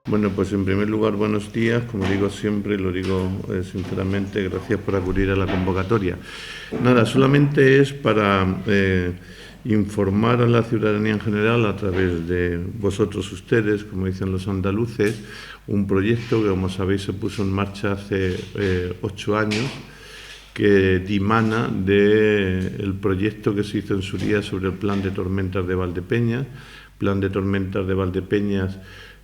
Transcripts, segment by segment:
Bueno, pues en primer lugar, buenos días. Como digo siempre, lo digo sinceramente, gracias por acudir a la convocatoria. Nada, solamente es para informar a la ciudadanía en general, a través de vosotros ustedes, como dicen los andaluces, un proyecto que, como sabéis, se puso en marcha hace 8 años, que dimana del proyecto que se hizo en su día sobre el Plan de Tormentas de Valdepeñas. Plan de Tormentas de Valdepeñas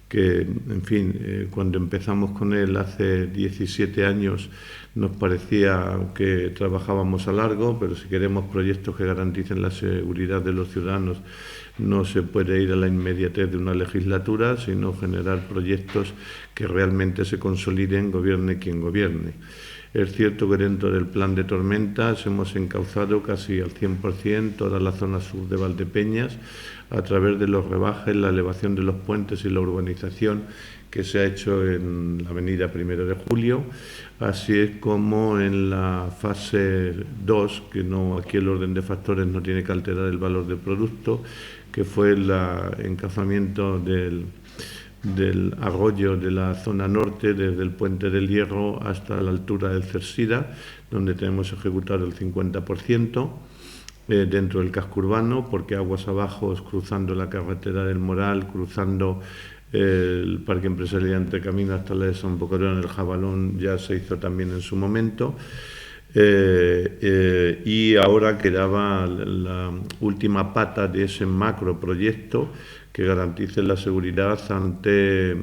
que, en fin, cuando empezamos con él hace 17 años nos parecía que trabajábamos a largo, pero si queremos proyectos que garanticen la seguridad de los ciudadanos no se puede ir a la inmediatez de una legislatura, sino generar proyectos que realmente se consoliden, gobierne quien gobierne. Es cierto que dentro del plan de tormentas hemos encauzado casi al 100% toda la zona sur de Valdepeñas a través de los rebajes, la elevación de los puentes y la urbanización que se ha hecho en la avenida 1 de Julio, así es como en la fase 2, que no, aquí el orden de factores no tiene que alterar el valor del producto, que fue el encazamiento del arroyo de la zona norte, desde el Puente del Hierro hasta la altura del Cersida, donde tenemos ejecutado el 50%, dentro del casco urbano, porque aguas abajo, cruzando la carretera del Moral, cruzando el Parque Empresarial Entre Caminos hasta la desembocadura en el Jabalón, ya se hizo también en su momento. Y ahora quedaba la última pata de ese macroproyecto que garantice la seguridad ante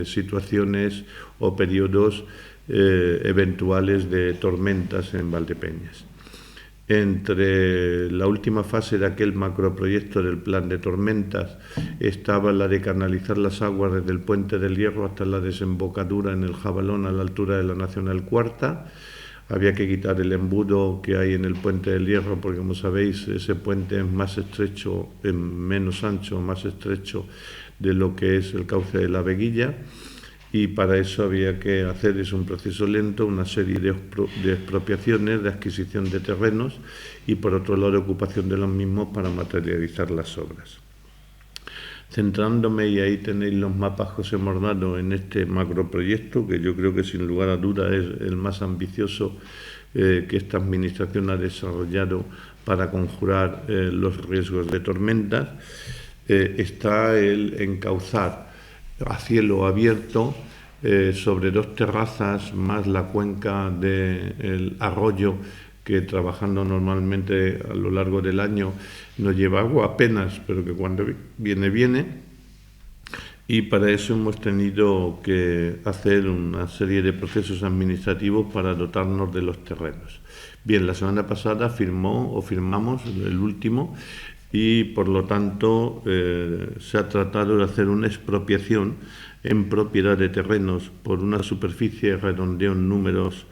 situaciones o periodos eventuales de tormentas en Valdepeñas. Entre la última fase de aquel macroproyecto del plan de tormentas estaba la de canalizar las aguas desde el Puente del Hierro hasta la desembocadura en el Jabalón a la altura de la Nacional Cuarta. Había que quitar el embudo que hay en el Puente del Hierro, porque, como sabéis, ese puente es más estrecho, menos ancho, más estrecho de lo que es el cauce de la Veguilla, y para eso había que hacer, es un proceso lento, una serie de expropiaciones, de adquisición de terrenos y, por otro lado, de ocupación de los mismos para materializar las obras. Centrándome, y ahí tenéis los mapas, José Mornado, en este macroproyecto, que yo creo que sin lugar a duda es el más ambicioso que esta administración ha desarrollado para conjurar los riesgos de tormentas, está el encauzar a cielo abierto sobre 2 terrazas más la cuenca del arroyo, que trabajando normalmente a lo largo del año no lleva agua apenas, pero que cuando viene, viene. Y para eso hemos tenido que hacer una serie de procesos administrativos para dotarnos de los terrenos. Bien, la semana pasada firmamos el último, y por lo tanto se ha tratado de hacer una expropiación en propiedad de terrenos por una superficie, redondeo en números,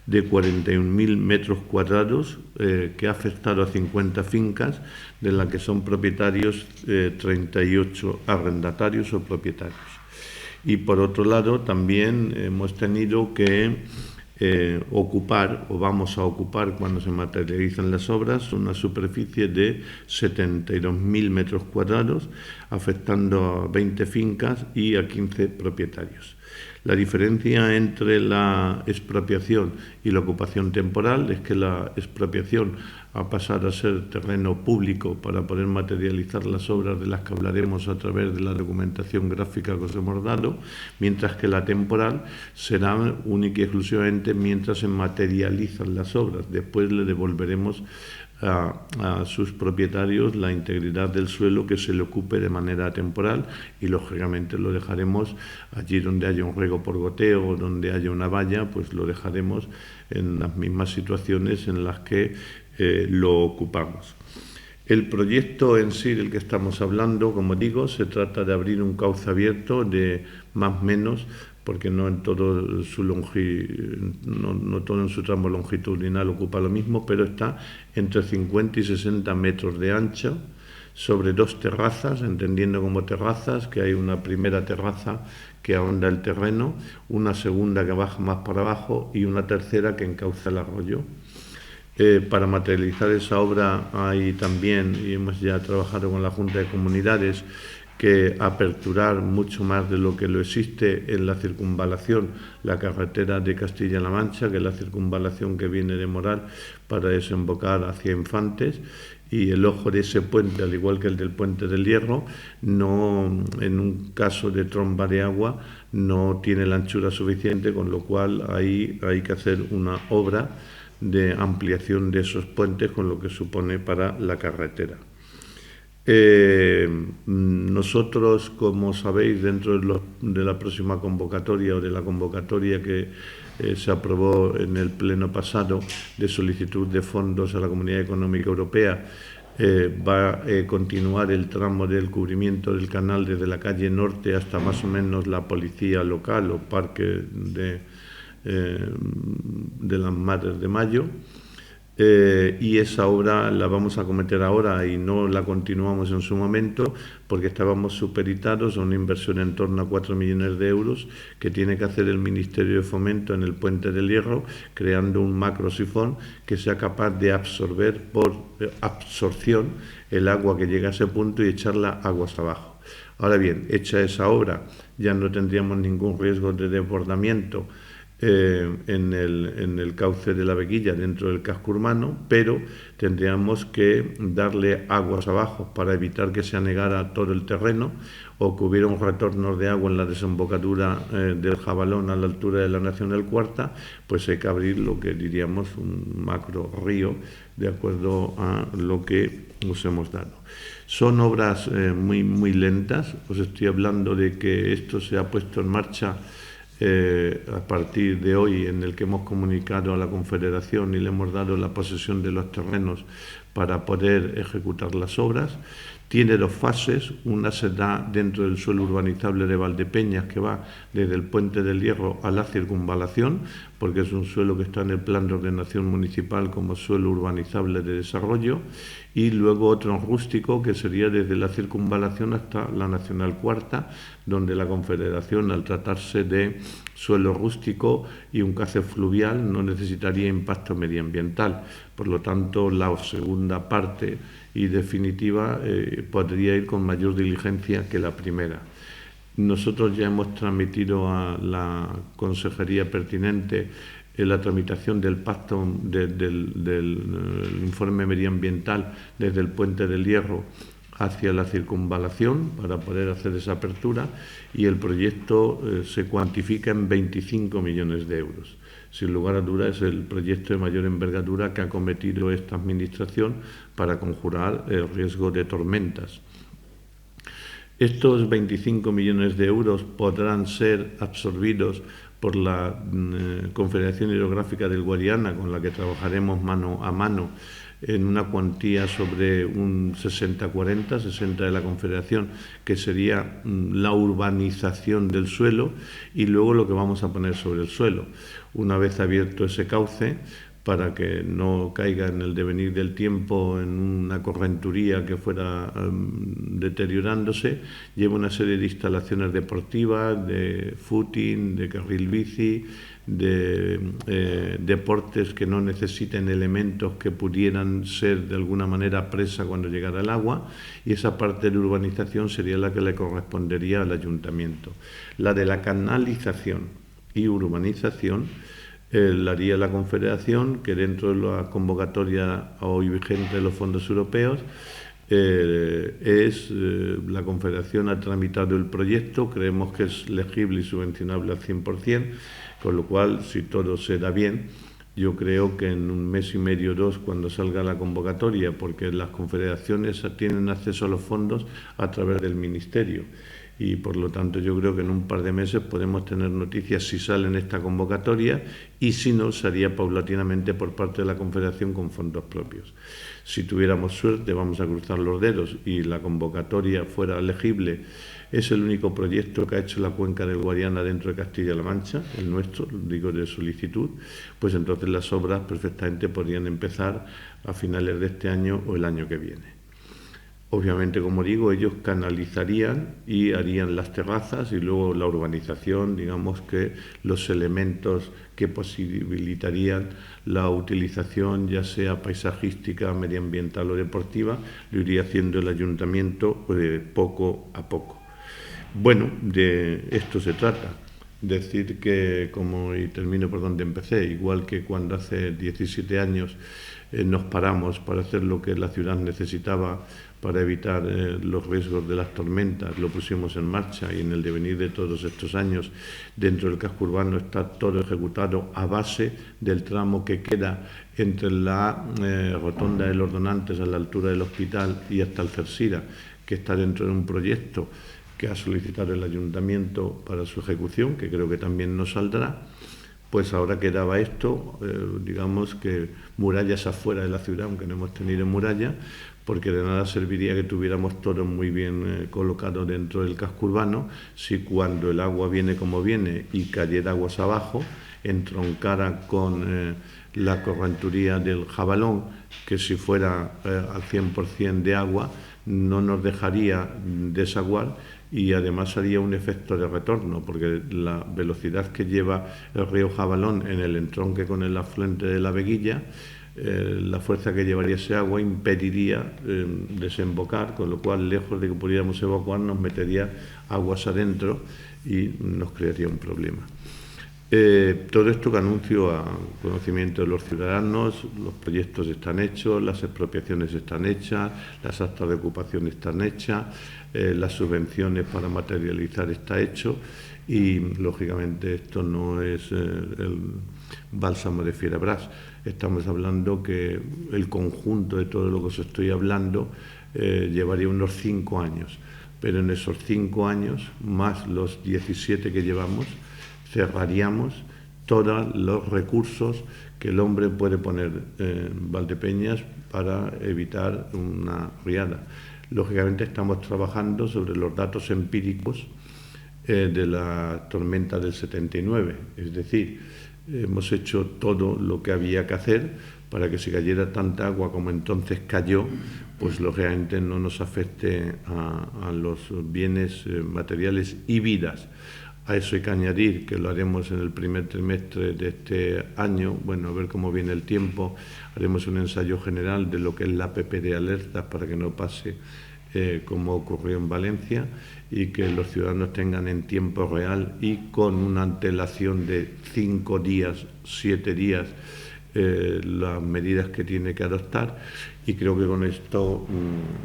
de 41.000 metros cuadrados, que ha afectado a 50 fincas, de las que son propietarios 38 arrendatarios o propietarios. Y por otro lado, también hemos tenido que ocupar, o vamos a ocupar cuando se materializan las obras, una superficie de 72.000 metros cuadrados, afectando a 20 fincas y a 15 propietarios. La diferencia entre la expropiación y la ocupación temporal es que la expropiación ha pasado a ser terreno público para poder materializar las obras de las que hablaremos a través de la documentación gráfica que os hemos dado, mientras que la temporal será única y exclusivamente mientras se materializan las obras. Después le devolveremos a sus propietarios la integridad del suelo que se le ocupe de manera temporal, y lógicamente lo dejaremos allí donde haya un riego por goteo o donde haya una valla, pues lo dejaremos en las mismas situaciones en las que lo ocupamos. El proyecto en sí del que estamos hablando, como digo, se trata de abrir un cauce abierto de más o menos, porque no todo en su tramo longitudinal ocupa lo mismo, pero está entre 50 y 60 metros de ancho, sobre 2 terrazas, entendiendo como terrazas que hay una primera terraza que ahonda el terreno, una segunda que baja más para abajo y una tercera que encauza el arroyo. Para materializar esa obra hay también, y hemos ya trabajado con la Junta de Comunidades, que aperturar mucho más de lo que lo existe en la circunvalación, la carretera de Castilla-La Mancha, que es la circunvalación que viene de Moral para desembocar hacia Infantes, y el ojo de ese puente, al igual que el del puente del Hierro, no, en un caso de tromba de agua, no tiene la anchura suficiente, con lo cual ahí hay que hacer una obra de ampliación de esos puentes, con lo que supone para la carretera. Nosotros, como sabéis, dentro de la próxima convocatoria o de la convocatoria que se aprobó en el pleno pasado de solicitud de fondos a la Comunidad Económica Europea, va a continuar el tramo del cubrimiento del canal desde la calle Norte hasta más o menos la policía local o parque de las Madres de Mayo. Y esa obra la vamos a cometer ahora y no la continuamos en su momento porque estábamos supeditados a una inversión en torno a 4 millones de euros que tiene que hacer el Ministerio de Fomento en el Puente del Hierro, creando un macrosifón que sea capaz de absorber por absorción el agua que llega a ese punto y echarla aguas abajo. Ahora bien, hecha esa obra, ya no tendríamos ningún riesgo de desbordamiento en el cauce de la Veguilla dentro del casco urbano, pero tendríamos que darle aguas abajo para evitar que se anegara todo el terreno o que hubiera un retorno de agua en la desembocadura del Jabalón a la altura de la Nacional Cuarta, pues hay que abrir lo que diríamos un macro río de acuerdo a lo que nos hemos dado. Son obras muy lentas. Os estoy hablando de que esto se ha puesto en marcha a partir de hoy, en el que hemos comunicado a la Confederación y le hemos dado la posesión de los terrenos para poder ejecutar las obras. Tiene dos fases, una se da dentro del suelo urbanizable de Valdepeñas, que va desde el Puente del Hierro a la circunvalación, porque es un suelo que está en el plan de ordenación municipal como suelo urbanizable de desarrollo, y luego otro rústico que sería desde la circunvalación hasta la Nacional Cuarta, donde la Confederación, al tratarse de suelo rústico y un cauce fluvial, no necesitaría impacto medioambiental. Por lo tanto, la segunda parte y definitiva podría ir con mayor diligencia que la primera. Nosotros ya hemos transmitido a la consejería pertinente la tramitación del pacto del informe medioambiental desde el Puente del Hierro hacia la circunvalación para poder hacer esa apertura, y el proyecto se cuantifica en 25 millones de euros. Sin lugar a dudas es el proyecto de mayor envergadura que ha cometido esta Administración para conjurar el riesgo de tormentas. Estos 25 millones de euros podrán ser absorbidos por la Confederación Hidrográfica del Guadiana, con la que trabajaremos mano a mano en una cuantía sobre un 60-40, 60 de la Confederación, que sería la urbanización del suelo, y luego lo que vamos a poner sobre el suelo. Una vez abierto ese cauce, para que no caiga en el devenir del tiempo en una correnturía que fuera deteriorándose, lleva una serie de instalaciones deportivas, de footing, de carril bici, de deportes que no necesiten elementos que pudieran ser de alguna manera presa cuando llegara el agua, y esa parte de urbanización sería la que le correspondería al ayuntamiento. La de la canalización y urbanización la haría la Confederación, que dentro de la convocatoria hoy vigente de los fondos europeos la Confederación ha tramitado el proyecto, creemos que es legible y subvencionable al 100%, con lo cual, si todo se da bien, yo creo que en un mes y medio o dos, cuando salga la convocatoria, porque las confederaciones tienen acceso a los fondos a través del Ministerio, y por lo tanto yo creo que en un par de meses podemos tener noticias si sale en esta convocatoria, y si no, se haría paulatinamente por parte de la Confederación con fondos propios. Si tuviéramos suerte, vamos a cruzar los dedos, y la convocatoria fuera legible, es el único proyecto que ha hecho la cuenca del Guadiana dentro de Castilla-La Mancha, el nuestro, digo de solicitud, pues entonces las obras perfectamente podrían empezar a finales de este año o el año que viene. Obviamente, como digo, ellos canalizarían y harían las terrazas y luego la urbanización, digamos que los elementos que posibilitarían la utilización, ya sea paisajística, medioambiental o deportiva, lo iría haciendo el ayuntamiento poco a poco. Bueno, de esto se trata. Decir que, y termino por donde empecé, igual que cuando hace 17 años nos paramos para hacer lo que la ciudad necesitaba para evitar los riesgos de las tormentas, lo pusimos en marcha y en el devenir de todos estos años dentro del casco urbano está todo ejecutado a base del tramo que queda entre la rotonda de los Donantes a la altura del hospital y hasta el Cersira, que está dentro de un proyecto que ha solicitado el ayuntamiento para su ejecución, que creo que también nos saldrá. Pues ahora quedaba esto, digamos que murallas afuera de la ciudad, aunque no hemos tenido muralla, porque de nada serviría que tuviéramos todo muy bien colocado dentro del casco urbano si cuando el agua viene como viene y cayera aguas abajo, entroncara con la correnturía del Jabalón, que si fuera al 100% de agua no nos dejaría desaguar y además haría un efecto de retorno, porque la velocidad que lleva el río Jabalón en el entronque con el afluente de la Veguilla, la fuerza que llevaría ese agua impediría desembocar, con lo cual, lejos de que pudiéramos evacuar, nos metería aguas adentro y nos crearía un problema. Todo esto que anuncio a conocimiento de los ciudadanos, los proyectos están hechos, las expropiaciones están hechas, las actas de ocupación están hechas, las subvenciones para materializar está hecho y, lógicamente, esto no es el bálsamo de Fierabras. Estamos hablando que el conjunto de todo lo que os estoy hablando llevaría unos 5 años, pero en esos 5 años, más los 17 que llevamos, cerraríamos todos los recursos que el hombre puede poner en Valdepeñas para evitar una riada. Lógicamente estamos trabajando sobre los datos empíricos de la tormenta del 79, es decir, hemos hecho todo lo que había que hacer para que si cayera tanta agua como entonces cayó, pues lógicamente no nos afecte a los bienes materiales y vidas. A eso hay que añadir que lo haremos en el primer trimestre de este año, bueno, a ver cómo viene el tiempo, haremos un ensayo general de lo que es la APP de alertas para que no pase como ocurrió en Valencia y que los ciudadanos tengan en tiempo real y con una antelación de 5 días, 7 días, las medidas que tiene que adoptar y creo que con esto,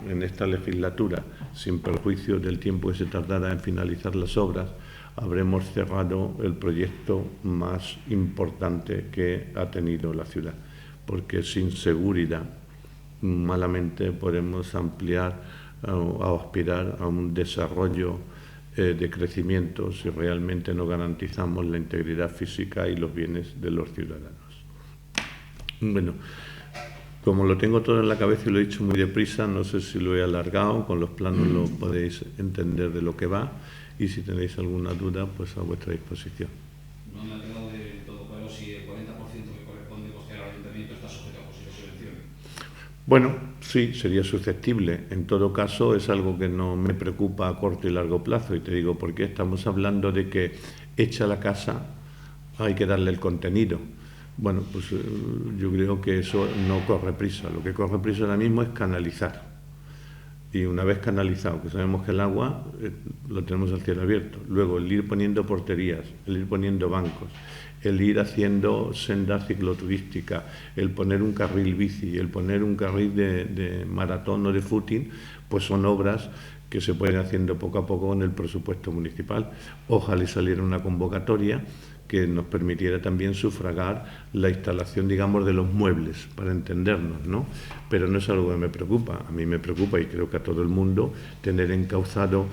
en esta legislatura, sin perjuicio del tiempo que se tardará en finalizar las obras, habremos cerrado el proyecto más importante que ha tenido la ciudad, porque sin seguridad malamente podemos ampliar o aspirar a un desarrollo de crecimiento si realmente no garantizamos la integridad física y los bienes de los ciudadanos. Bueno, como lo tengo todo en la cabeza y lo he dicho muy deprisa, no sé si lo he alargado, con los planos lo podéis entender de lo que va. Y si tenéis alguna duda, pues a vuestra disposición. No me ha quedado del todo claro si el 40% que corresponde costear al ayuntamiento está sujeto a posible subvención. Bueno, sí, sería susceptible. En todo caso, es algo que no me preocupa a corto y largo plazo. Y te digo por qué. Estamos hablando de que hecha la casa hay que darle el contenido. Bueno, pues yo creo que eso no corre prisa. Lo que corre prisa ahora mismo es canalizar. Y una vez canalizado, que sabemos que el agua lo tenemos al cielo abierto, luego el ir poniendo porterías, el ir poniendo bancos, el ir haciendo sendas cicloturísticas, el poner un carril bici, el poner un carril de maratón o de footing, pues son obras que se pueden haciendo poco a poco con el presupuesto municipal. Ojalá saliera una convocatoria que nos permitiera también sufragar la instalación, digamos, de los muebles, para entendernos, ¿no? Pero no es algo que me preocupa. A mí me preocupa, y creo que a todo el mundo, tener encauzado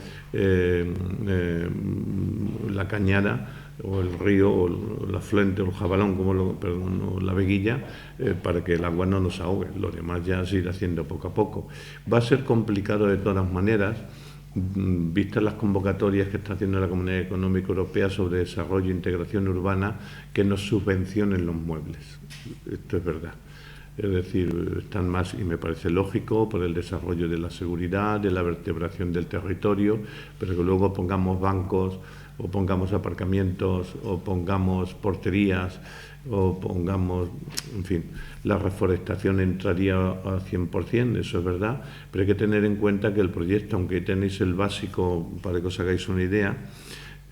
la cañada, o el río, o el afluente, o el Jabalón, o la Veguilla, para que el agua no nos ahogue. Lo demás ya se irá haciendo poco a poco. Va a ser complicado de todas maneras, vistas las convocatorias que está haciendo la Comunidad Económica Europea sobre desarrollo e integración urbana, que nos subvencionen los muebles. Esto es verdad. Es decir, están más, y me parece lógico, por el desarrollo de la seguridad, de la vertebración del territorio, pero que luego pongamos bancos, o pongamos aparcamientos, o pongamos porterías, o pongamos, en fin, la reforestación entraría al 100%, eso es verdad, pero hay que tener en cuenta que el proyecto, aunque tenéis el básico para que os hagáis una idea,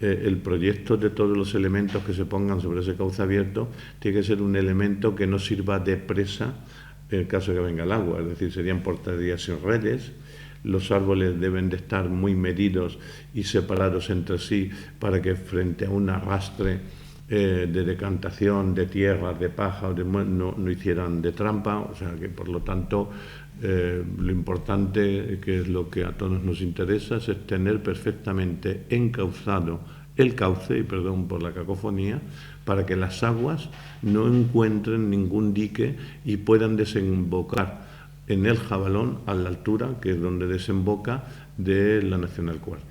el proyecto de todos los elementos que se pongan sobre ese cauce abierto tiene que ser un elemento que no sirva de presa en el caso de que venga el agua, es decir, serían porterías sin redes. Los árboles deben de estar muy medidos y separados entre sí para que frente a un arrastre de decantación de tierra, de paja, no hicieran de trampa, o sea que por lo tanto lo importante, que es lo que a todos nos interesa, es tener perfectamente encauzado el cauce, y perdón por la cacofonía, para que las aguas no encuentren ningún dique y puedan desembocar en el Jabalón a la altura que es donde desemboca de la Nacional Cuarta.